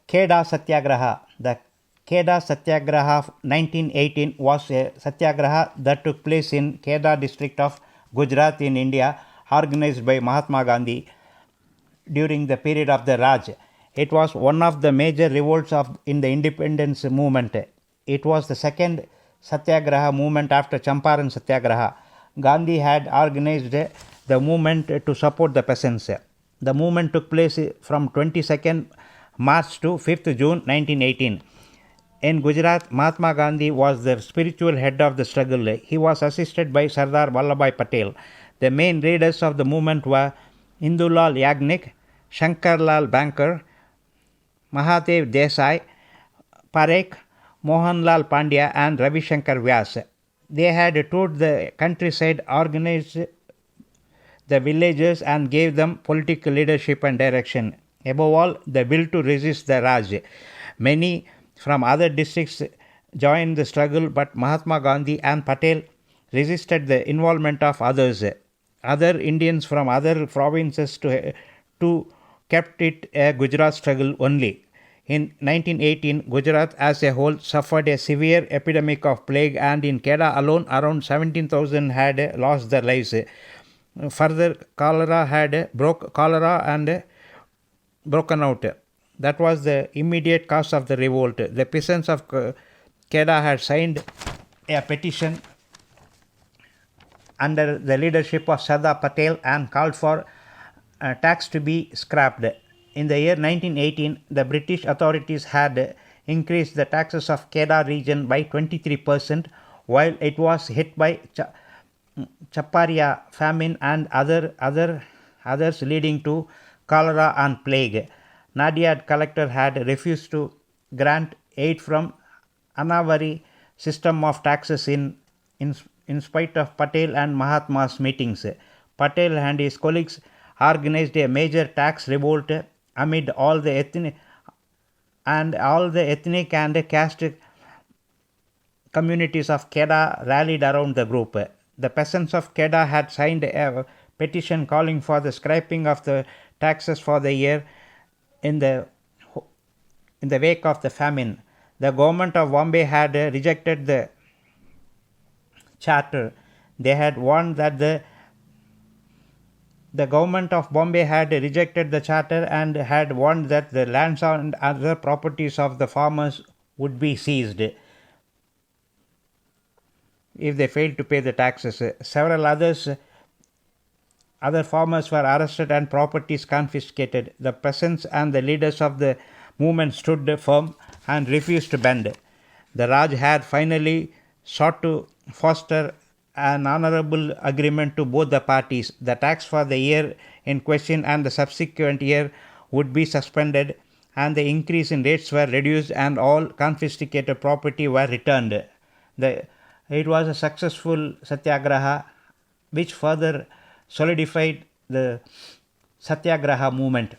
Kheda Satyagraha. The Kheda Satyagraha of 1918 was a satyagraha that took place in Kheda district of Gujarat in India, organized by Mahatma Gandhi during the period of the Raj. It was one of the major revolts in the independence movement. It was the second Satyagraha movement after Champaran Satyagraha. Gandhi had organized the movement to support the peasants. The movement took place from 22nd March to 5th June 1918. In Gujarat, Mahatma Gandhi was the spiritual head of the struggle. He was assisted by Sardar Vallabhbhai Patel. The main leaders of the movement were Indulal Yagnik, Shankarlal Banker, Mahadev Desai, Parekh, Mohanlal Pandya and Ravi Shankar Vyas. They had toured the countryside, organized the villagers and gave them political leadership and direction. Above all, the will to resist the Raj. Many from other districts joined the struggle, but Mahatma Gandhi and Patel resisted the involvement of others. Other Indians from other provinces to kept it a Gujarat struggle only. In 1918, Gujarat as a whole suffered a severe epidemic of plague, and in Kheda alone around 17,000 had lost their lives. Further, cholera and broken out. That was the immediate cause of the revolt. The peasants of Kheda had signed a petition under the leadership of Sardar Patel and called for tax to be scrapped. In the year 1918, the British authorities had increased the taxes of Kheda region by 23%, while it was hit by Chaparia famine and others leading to cholera and plague. Nadiad collector had refused to grant aid from Anavari system of taxes in spite of Patel and Mahatma's meetings. Patel and his colleagues organized a major tax revolt amid all the ethnic and caste communities of Kheda rallied around the group. The peasants of Kheda had signed a petition calling for the scrapping of the taxes for the year in the wake of the famine. The government of Bombay had rejected the charter. They had warned that the government of Bombay had rejected the charter and had warned that the lands and other properties of the farmers would be seized if they failed to pay the taxes. Several other farmers were arrested and properties confiscated. The peasants and the leaders of the movement stood firm and refused to bend. The Raj had finally sought to foster an honorable agreement to both the parties. The tax for the year in question and the subsequent year would be suspended, and the increase in rates were reduced, and all confiscated property were returned. It was a successful satyagraha which further solidified the Satyagraha movement.